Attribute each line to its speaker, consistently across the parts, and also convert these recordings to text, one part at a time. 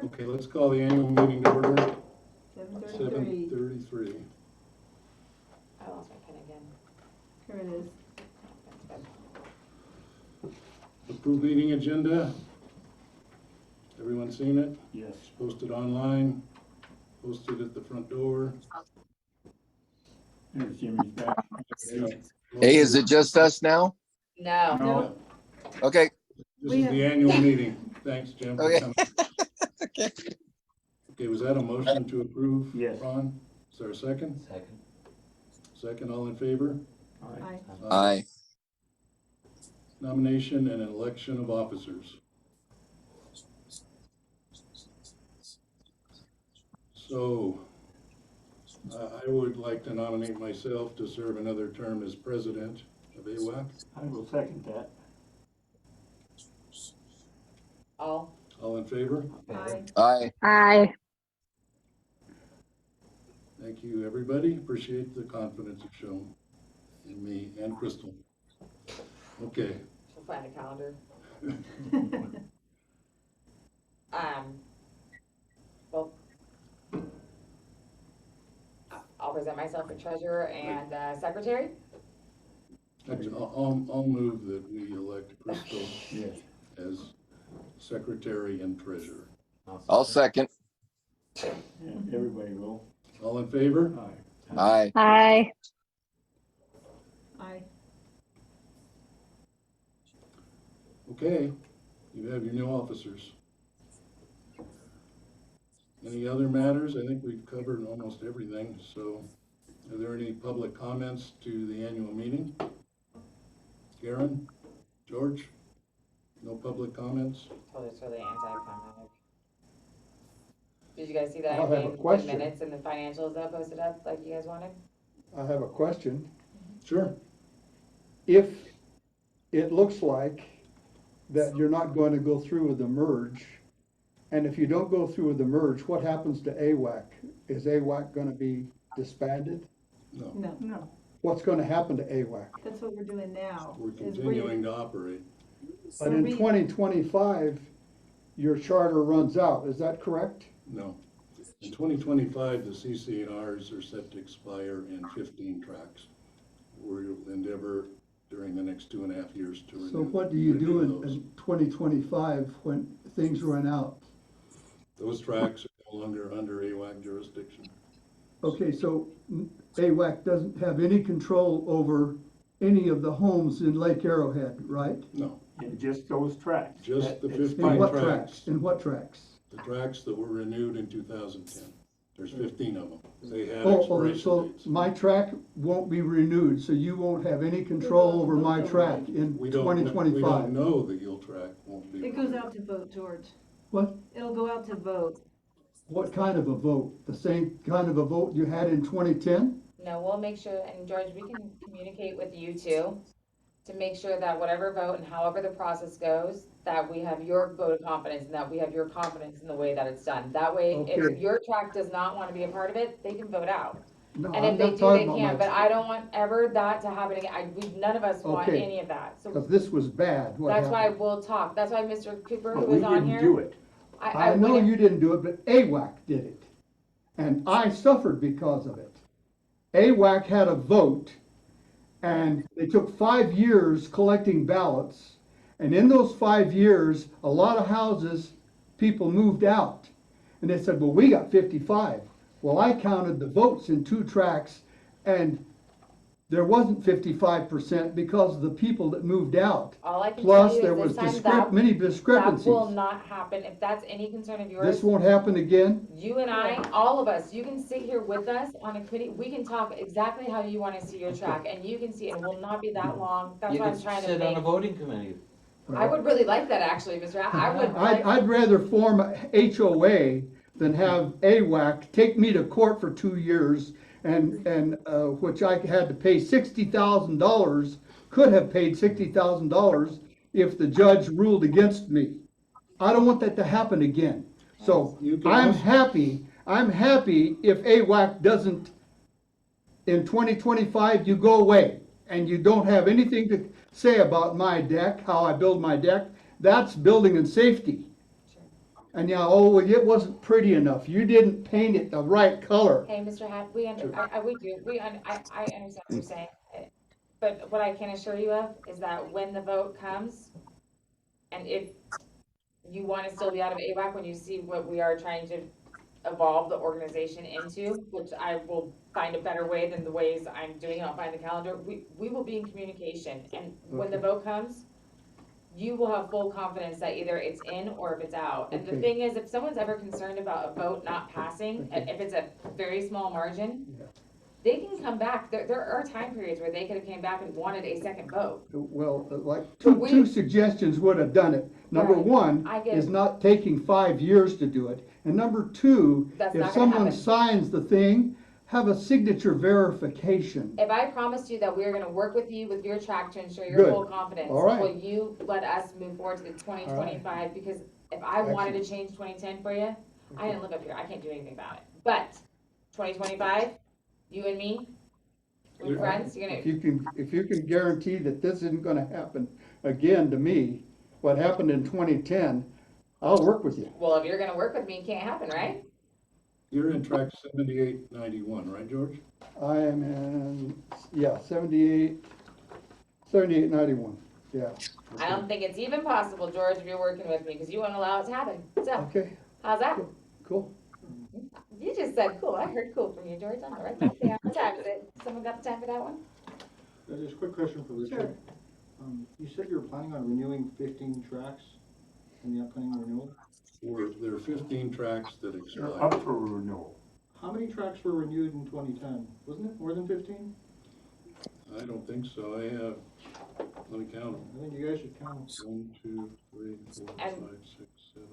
Speaker 1: Okay, let's call the annual meeting to order,
Speaker 2: 7:33.
Speaker 1: 7:33.
Speaker 3: I lost my pen again.
Speaker 2: Here it is.
Speaker 3: That's good.
Speaker 1: Approved meeting agenda. Everyone seen it?
Speaker 4: Yes.
Speaker 1: It's posted online, posted at the front door.
Speaker 4: There's Jimmy's back.
Speaker 5: Hey, is it just us now?
Speaker 3: No.
Speaker 2: No.
Speaker 5: Okay.
Speaker 1: This
Speaker 2: We
Speaker 1: is
Speaker 2: have-
Speaker 1: the annual meeting. Thanks, Jim. for
Speaker 5: Okay.
Speaker 1: coming.
Speaker 5: Okay.
Speaker 1: Okay, was that a motion to approve?
Speaker 4: Yes.
Speaker 1: Ron, is there a second?
Speaker 6: Second.
Speaker 1: Second, all in favor?
Speaker 4: Aye.
Speaker 2: Aye.
Speaker 5: Aye.
Speaker 1: Nomination and election of officers. So, I would like to nominate myself to serve another term as president of AWAC.
Speaker 4: I will second that.
Speaker 3: All.
Speaker 1: All in favor?
Speaker 2: Aye.
Speaker 5: Aye.
Speaker 7: Aye.
Speaker 1: Thank you, everybody. Appreciate the confidence you've shown in me and Crystal. Okay.
Speaker 3: She'll find a calendar. Well, I'll present myself as treasurer and secretary.
Speaker 1: Actually, I'll move that we elect Crystal
Speaker 4: Yes.
Speaker 1: as secretary and treasurer.
Speaker 5: I'll second.
Speaker 4: Yeah, everybody will.
Speaker 1: All in favor?
Speaker 4: Aye.
Speaker 5: Aye.
Speaker 7: Aye.
Speaker 2: Aye.
Speaker 1: Okay, you have your new officers. Any other matters? I think we've covered almost everything, so are there any public comments to the annual meeting? Karen? George? No public comments?
Speaker 3: Told it's really anti-climatic. Did you guys see that?
Speaker 8: I'll have a
Speaker 3: in
Speaker 8: question.
Speaker 3: The minutes and the financials that I posted up like you guys wanted?
Speaker 8: I have a question.
Speaker 1: Sure.
Speaker 8: If it looks like that you're not going to go through with the merge, and if you don't go through with the merge, what happens to AWAC? Is AWAC gonna be disbanded?
Speaker 1: No,
Speaker 2: No,
Speaker 8: What's gonna happen to AWAC?
Speaker 2: that's what we're doing now.
Speaker 1: we're
Speaker 2: is we're-
Speaker 1: continuing to operate.
Speaker 8: But
Speaker 2: we're
Speaker 8: in
Speaker 2: re-
Speaker 8: 2025, your charter runs out, is that correct?
Speaker 1: No. In 2025, the CC&Rs are set to expire in 15 tracks. We'll endeavor during the next 2.5 years to renew.
Speaker 8: So what do you do
Speaker 1: renew those.
Speaker 8: in 2025 when things run out?
Speaker 1: Those tracks are no longer under AWAC jurisdiction.
Speaker 8: Okay, so AWAC doesn't have any control over any of the homes in Lake Arrowhead, right?
Speaker 1: No,
Speaker 4: And just those tracks.
Speaker 1: just the
Speaker 4: That
Speaker 1: 15
Speaker 8: In what
Speaker 1: tracks.
Speaker 8: tracks? In what tracks?
Speaker 1: The tracks that were renewed in 2010. There's 15 of them. They had
Speaker 8: Oh,
Speaker 1: expiration
Speaker 8: so
Speaker 1: dates.
Speaker 8: my track won't be renewed, so you won't have any control over my track in
Speaker 1: We don't
Speaker 8: 2025?
Speaker 1: know that your track won't be.
Speaker 2: It goes
Speaker 1: renewed.
Speaker 2: out to vote, George.
Speaker 8: What,
Speaker 2: It'll go out to vote.
Speaker 8: what kind of a vote? The same kind of a vote you had in 2010?
Speaker 3: No, we'll make sure, and George, we can communicate with you too, to make sure that whatever vote and however the process goes, that we have your vote of confidence and that we have your confidence in the way that it's done. That way, if
Speaker 8: Okay.
Speaker 3: your track does not want to be a part of it, they can vote out.
Speaker 8: No,
Speaker 3: And
Speaker 8: I'm
Speaker 3: if they
Speaker 8: not
Speaker 3: do,
Speaker 8: talking
Speaker 3: they
Speaker 8: about
Speaker 3: can,
Speaker 8: my
Speaker 3: but I don't want ever that to happen again. None of us want
Speaker 8: Okay.
Speaker 3: any of that. So
Speaker 8: Because this was bad, what
Speaker 3: that's why
Speaker 8: happened.
Speaker 3: we'll talk. That's why Mr. Cooper, who
Speaker 4: But we
Speaker 3: was on
Speaker 4: didn't do
Speaker 3: here,
Speaker 4: it.
Speaker 8: I know
Speaker 3: wouldn't-
Speaker 8: you didn't do it, but AWAC did it. And I suffered because of it. AWAC had a vote, and they took 5 years collecting ballots. And in those 5 years, a lot of houses, people moved out. And they said, well, we got 55. Well, I counted the votes in 2 tracks, and there wasn't 55% because of the people that moved out.
Speaker 3: all I can tell
Speaker 8: Plus,
Speaker 3: you
Speaker 8: there
Speaker 3: is
Speaker 8: was
Speaker 3: this time that,
Speaker 8: many
Speaker 3: that will
Speaker 8: discrepancies.
Speaker 3: not happen. If that's any concern of yours,
Speaker 8: This won't happen again?
Speaker 3: you and I, all of us, you can sit here with us on a committee, we can talk exactly how you wanna see your track, and you can see, it will not be that long, that's
Speaker 6: You
Speaker 3: what I'm
Speaker 6: could
Speaker 3: trying to
Speaker 6: sit on a
Speaker 3: make.
Speaker 6: voting committee.
Speaker 3: I would really like that actually, Mr. I would like,
Speaker 8: I'd rather form a HOA than have AWAC take me to court for 2 years and which I had to pay $60,000, could have paid $60,000 if the judge ruled against me. I don't want that to happen again. So
Speaker 1: You can
Speaker 8: I'm
Speaker 1: also-
Speaker 8: happy if AWAC doesn't, in 2025, you go away and you don't have anything to say about my deck, how I build my deck. That's building and safety. And yeah, oh, well, it wasn't pretty enough. You didn't paint it the right color.
Speaker 3: Hey, Mr. Hatt, we I understand what you're saying. But what I can assure you of is that when the vote comes, and if you wanna still be out of AWAC, when you see what we are trying to evolve the organization into, which I will find a better way than the ways I'm doing it, I'll find the calendar, we will be in communication, and when the
Speaker 8: Okay.
Speaker 3: vote comes, you will have full confidence that either it's in or if it's out. And the
Speaker 8: Okay.
Speaker 3: thing is, if someone's ever concerned about a vote not passing,
Speaker 8: Okay.
Speaker 3: if it's a very small margin,
Speaker 8: Yeah.
Speaker 3: they can come back. There are time periods where they could have came back and wanted a second vote.
Speaker 8: Well, like
Speaker 3: But we-
Speaker 8: two suggestions would have done it. Number
Speaker 3: Right.
Speaker 8: one
Speaker 3: I get
Speaker 8: is
Speaker 3: it.
Speaker 8: not taking 5 years to do it. And number two,
Speaker 3: That's
Speaker 8: if
Speaker 3: not gonna
Speaker 8: someone
Speaker 3: happen.
Speaker 8: signs the thing, have a signature verification.
Speaker 3: If I promised you that we are gonna work with you with your track to ensure your
Speaker 8: Good.
Speaker 3: full confidence,
Speaker 8: All right.
Speaker 3: will you let us move forward to the 2025? Because if I wanted to change 2010 for you, I didn't live up here, I can't do anything about it. But 2025, you and me, we're
Speaker 1: You're-
Speaker 3: friends, you're
Speaker 8: If
Speaker 3: gonna,
Speaker 8: you can guarantee that this isn't gonna happen again to me, what happened in 2010, I'll work with you.
Speaker 3: well, if you're gonna work with me, it can't happen, right?
Speaker 1: You're in track 7891, right, George?
Speaker 8: I am in, yeah, 7891, yeah.
Speaker 3: I don't think it's even possible, George, if you're working with me, because you won't allow it to happen. So,
Speaker 8: Okay,
Speaker 3: how's that?
Speaker 8: cool.
Speaker 3: You just said cool. I heard cool from you, George. I'm right there. Stay on the time. Someone got the time for that one?
Speaker 6: Just a quick question for Richard. You said you were planning on renewing 15 tracks in the upcoming renewal.
Speaker 1: There are 15 tracks that
Speaker 4: They're
Speaker 1: expire.
Speaker 4: up for renewal.
Speaker 6: How many tracks were renewed in 2010? Wasn't it more than 15?
Speaker 1: I don't think so. I have, let me count them.
Speaker 6: I think you guys should count.
Speaker 1: 1, 2, 3, 4, 5,
Speaker 3: And-
Speaker 1: 6, 7,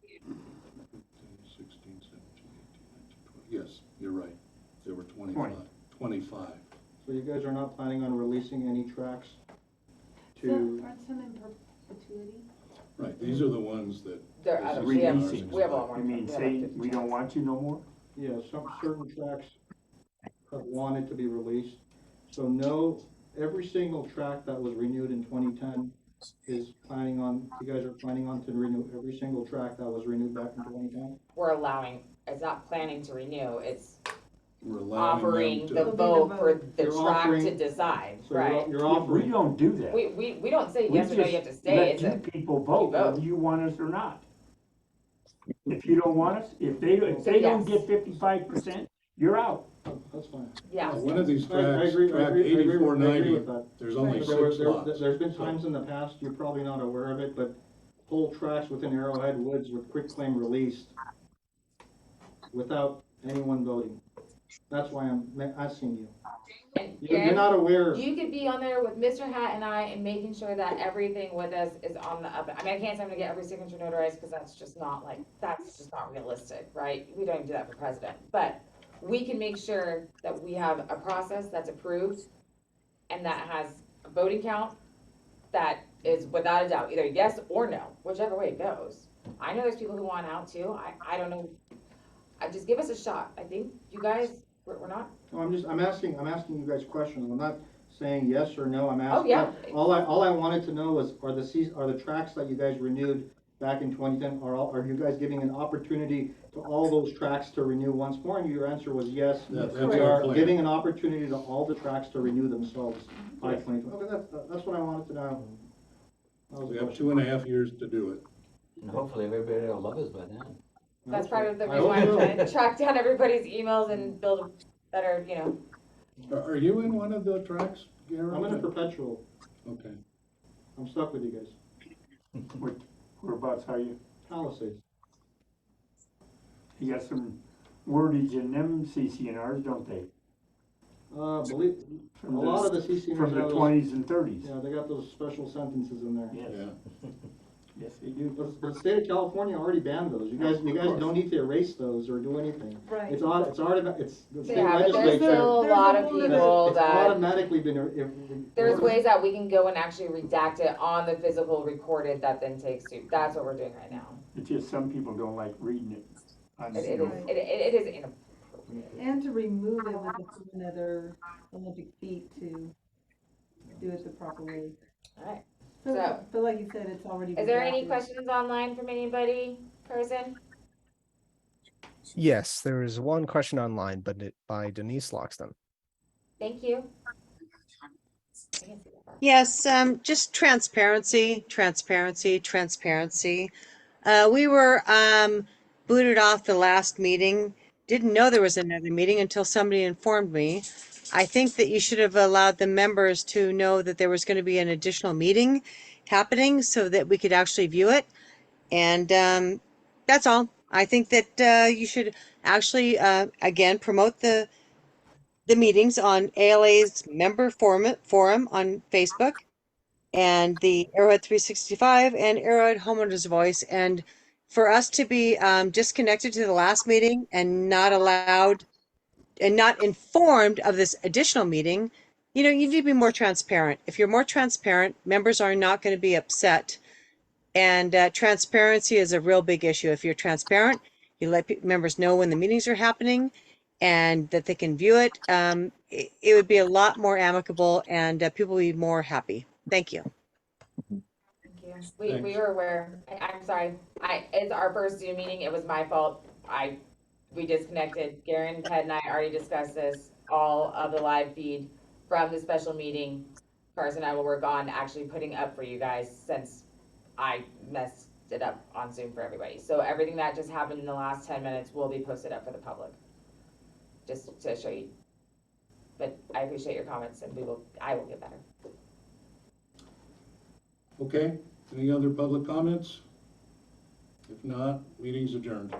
Speaker 1: 8, 10, 15, 16, 17, 18, 19, 20. Yes, you're right. There were 25. 25.
Speaker 6: So you guys are not planning on releasing any tracks
Speaker 2: Some,
Speaker 6: to,
Speaker 2: aren't some in perpetuity?
Speaker 1: Right, these are the ones that.
Speaker 3: They're
Speaker 1: this
Speaker 3: out of,
Speaker 1: is
Speaker 3: we have,
Speaker 4: Releasing.
Speaker 3: we have a lot more.
Speaker 4: You mean
Speaker 3: We have
Speaker 4: say,
Speaker 3: like 50
Speaker 4: we don't
Speaker 3: tracks.
Speaker 4: want you no more?
Speaker 6: yeah, some certain tracks have wanted to be released. So no, every single track that was renewed in 2010 is planning on, you guys are planning on to renew every single track that was renewed back in 2010?
Speaker 3: We're allowing, it's not planning to renew, it's
Speaker 1: We're allowing
Speaker 3: offering
Speaker 1: them
Speaker 3: the
Speaker 1: to.
Speaker 3: vote for the
Speaker 6: You're
Speaker 3: track to
Speaker 6: offering-
Speaker 3: decide,
Speaker 6: So
Speaker 3: right?
Speaker 6: you're
Speaker 4: We
Speaker 6: offering,
Speaker 4: don't do that.
Speaker 3: We don't say
Speaker 4: We
Speaker 3: yes or no, you have to stay, it's
Speaker 4: Let
Speaker 3: a,
Speaker 4: you people vote
Speaker 3: vote.
Speaker 4: whether you want us or not. If you don't want us, if they don't
Speaker 3: Yes.
Speaker 4: get 55%, you're out.
Speaker 6: that's fine.
Speaker 3: yeah.
Speaker 1: One of these
Speaker 6: I
Speaker 1: tracks,
Speaker 6: agree, I
Speaker 1: track
Speaker 6: agree, I agree with
Speaker 1: 8490,
Speaker 6: that.
Speaker 1: there's only
Speaker 3: Right.
Speaker 1: 6 slots.
Speaker 6: There's been times in the past, you're probably not aware of it, but whole tracks within Arrowhead Woods with quitclaim released without anyone voting. That's why I'm asking you.
Speaker 3: And
Speaker 6: You're
Speaker 3: Aaron,
Speaker 6: not aware,
Speaker 3: you could be on there with Mr. Hat and I and making sure that everything with us is on the up. I mean, I can't say I'm gonna get every signature notarized, because that's just not realistic, right? We don't even do that for president, but we can make sure that we have a process that's approved and that has a voting count that is without a doubt, either yes or no, whichever way it goes. I know there's people who want out too. I don't know. Just give us a shot. I think you guys, we're not,
Speaker 6: no, I'm asking you guys questions, I'm not saying yes or no, I'm
Speaker 3: oh,
Speaker 6: asking.
Speaker 3: yeah.
Speaker 6: All I wanted to know was, are the tracks that you guys renewed back in 2010, are you guys giving an opportunity to all those tracks to renew once more? And your answer was yes.
Speaker 1: That's
Speaker 6: We
Speaker 1: our
Speaker 6: are
Speaker 1: plan.
Speaker 6: giving an opportunity to all the tracks to renew themselves by 2020. Okay, that's what I wanted to know. That was the
Speaker 1: We have
Speaker 6: question.
Speaker 1: 2.5 years to do it.
Speaker 7: And hopefully everybody will love us by then.
Speaker 3: That's part of the
Speaker 6: I
Speaker 3: reason why
Speaker 6: hope
Speaker 3: I'm
Speaker 6: so.
Speaker 3: trying to track down everybody's emails and build a better, you know.
Speaker 1: Are you in one of the tracks, Garen?
Speaker 6: I'm in a perpetual,
Speaker 1: Okay.
Speaker 6: I'm stuck with you guys.
Speaker 4: Whereabouts are you?
Speaker 6: Palisades.
Speaker 4: You got some wordage in them CCNRs, don't they?
Speaker 6: Believe, a
Speaker 4: From
Speaker 6: lot of
Speaker 4: the,
Speaker 6: the CCNRs
Speaker 4: from the
Speaker 6: have those,
Speaker 4: 20s and 30s.
Speaker 6: yeah, they got those special sentences in there.
Speaker 4: Yes,
Speaker 1: Yeah.
Speaker 4: yes, they do.
Speaker 6: But the state of California already banned those. You guys
Speaker 4: course.
Speaker 6: don't need to erase those or do anything.
Speaker 2: Right.
Speaker 6: It's already, it's the
Speaker 3: They
Speaker 6: state
Speaker 3: have it. There's
Speaker 6: legislature.
Speaker 3: still a
Speaker 2: There's a
Speaker 3: lot of
Speaker 2: whole other-
Speaker 3: people
Speaker 6: It's
Speaker 3: that,
Speaker 6: automatically been.
Speaker 3: there's ways that we can go and actually redact it on the physical recorded that then takes to, that's what we're doing right now.
Speaker 4: It's just some people don't like reading it.
Speaker 3: It is inappropriate.
Speaker 2: And to remove it would have another Olympic feat to do it the proper way.
Speaker 3: Alright, So-
Speaker 2: But like you said, it's already.
Speaker 3: Is there any
Speaker 2: drafted.
Speaker 3: questions online from anybody, person?
Speaker 9: Yes, there is one question online, but by Denise Loxton.
Speaker 3: Thank you. I can see that far.
Speaker 10: Yes, just transparency, transparency, transparency. We were booted off the last meeting. Didn't know there was another meeting until somebody informed me. I think that you should have allowed the members to know that there was going to be an additional meeting happening so that we could actually view it. And that's all. I think that you should actually, again, promote the meetings on ALA's member forum on Facebook and the Arrowhead 365 and Arrowhead Homeowners Voice. And for us to be disconnected to the last meeting and not allowed and not informed of this additional meeting, you know, you need to be more transparent. If you're more transparent, members are not going to be upset. And transparency is a real big issue. If you're transparent, you let members know when the meetings are happening and that they can view it. It would be a lot more amicable and people would be more happy. Thank you.
Speaker 3: Thank you. We
Speaker 1: Thanks.
Speaker 3: were aware, I'm sorry, it's our first Zoom meeting, it was my fault, we disconnected. Garen, Ted and I already discussed this, all of the live feed from the special meeting. Carson and I will work on actually putting up for you guys since I messed it up on Zoom for everybody. So everything that just happened in the last 10 minutes will be posted up for the public. Just to show you. But I appreciate your comments and I will get better.
Speaker 1: Okay, any other public comments? If not, meeting's adjourned.